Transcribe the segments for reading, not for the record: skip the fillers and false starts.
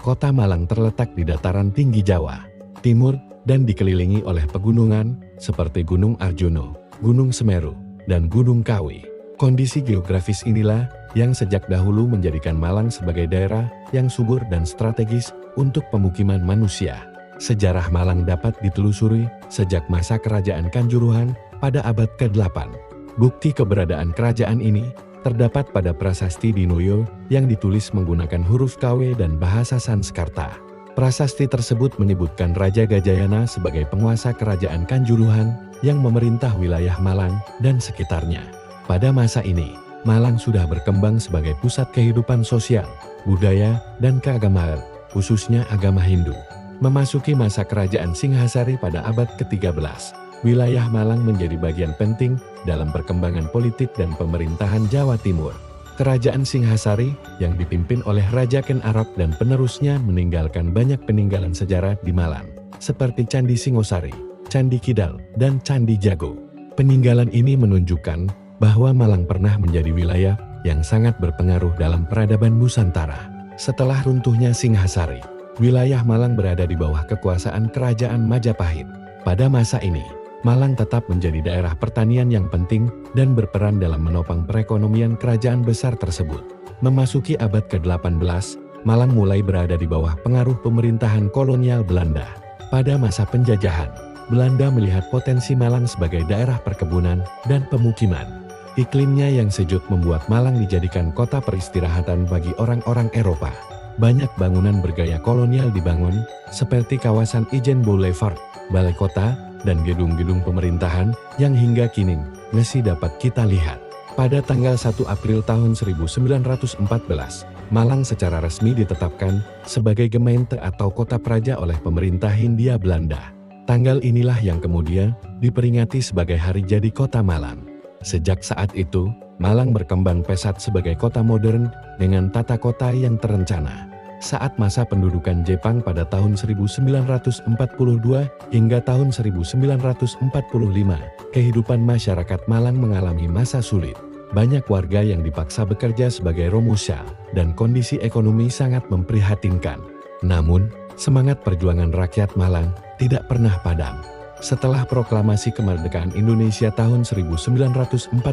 Kota Malang terletak di dataran tinggi Jawa Timur dan dikelilingi oleh pegunungan seperti Gunung Arjuno, Gunung Semeru, dan Gunung Kawi. Kondisi geografis inilah yang sejak dahulu menjadikan Malang sebagai daerah yang subur dan strategis untuk pemukiman manusia. Sejarah Malang dapat ditelusuri sejak masa Kerajaan Kanjuruhan pada abad ke-8. Bukti keberadaan kerajaan ini terdapat pada prasasti Dinoyo yang ditulis menggunakan huruf KW dan bahasa Sanskerta. Prasasti tersebut menyebutkan Raja Gajayana sebagai penguasa Kerajaan Kanjuruhan yang memerintah wilayah Malang dan sekitarnya. Pada masa ini, Malang sudah berkembang sebagai pusat kehidupan sosial, budaya, dan keagamaan, khususnya agama Hindu. Memasuki masa Kerajaan Singhasari pada abad ke-13, wilayah Malang menjadi bagian penting dalam perkembangan politik dan pemerintahan Jawa Timur. Kerajaan Singhasari yang dipimpin oleh Raja Ken Arok dan penerusnya meninggalkan banyak peninggalan sejarah di Malang, seperti Candi Singosari, Candi Kidal, dan Candi Jago. Peninggalan ini menunjukkan bahwa Malang pernah menjadi wilayah yang sangat berpengaruh dalam peradaban Nusantara. Setelah runtuhnya Singhasari, wilayah Malang berada di bawah kekuasaan Kerajaan Majapahit. Pada masa ini, Malang tetap menjadi daerah pertanian yang penting dan berperan dalam menopang perekonomian kerajaan besar tersebut. Memasuki abad ke-18, Malang mulai berada di bawah pengaruh pemerintahan kolonial Belanda. Pada masa penjajahan, Belanda melihat potensi Malang sebagai daerah perkebunan dan pemukiman. Iklimnya yang sejuk membuat Malang dijadikan kota peristirahatan bagi orang-orang Eropa. Banyak bangunan bergaya kolonial dibangun, seperti kawasan Ijen Boulevard, Balai Kota, dan gedung-gedung pemerintahan yang hingga kini masih dapat kita lihat. Pada tanggal 1 April tahun 1914, Malang secara resmi ditetapkan sebagai Gemeente atau kota praja oleh pemerintah Hindia Belanda. Tanggal inilah yang kemudian diperingati sebagai hari jadi kota Malang. Sejak saat itu, Malang berkembang pesat sebagai kota modern dengan tata kota yang terencana. Saat masa pendudukan Jepang pada tahun 1942 hingga tahun 1945, kehidupan masyarakat Malang mengalami masa sulit. Banyak warga yang dipaksa bekerja sebagai romusha, dan kondisi ekonomi sangat memprihatinkan. Namun, semangat perjuangan rakyat Malang tidak pernah padam. Setelah proklamasi kemerdekaan Indonesia tahun 1945,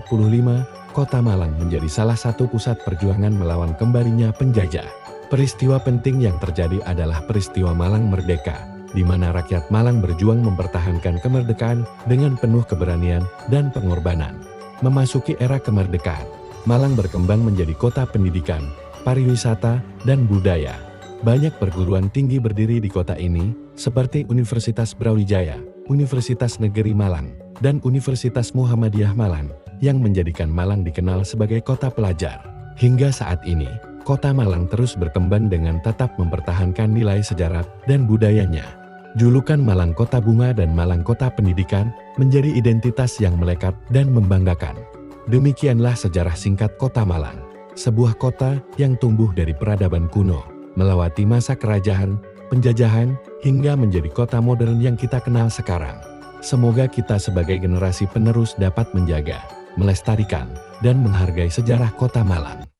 kota Malang menjadi salah satu pusat perjuangan melawan kembalinya penjajah. Peristiwa penting yang terjadi adalah peristiwa Malang Merdeka, di mana rakyat Malang berjuang mempertahankan kemerdekaan dengan penuh keberanian dan pengorbanan. Memasuki era kemerdekaan, Malang berkembang menjadi kota pendidikan, pariwisata, dan budaya. Banyak perguruan tinggi berdiri di kota ini, seperti Universitas Brawijaya, Universitas Negeri Malang, dan Universitas Muhammadiyah Malang, yang menjadikan Malang dikenal sebagai kota pelajar. Hingga saat ini, Kota Malang terus berkembang dengan tetap mempertahankan nilai sejarah dan budayanya. Julukan Malang Kota Bunga dan Malang Kota Pendidikan menjadi identitas yang melekat dan membanggakan. Demikianlah sejarah singkat Kota Malang, sebuah kota yang tumbuh dari peradaban kuno, melewati masa kerajaan, penjajahan, hingga menjadi kota modern yang kita kenal sekarang. Semoga kita sebagai generasi penerus dapat menjaga, melestarikan, dan menghargai sejarah Kota Malang.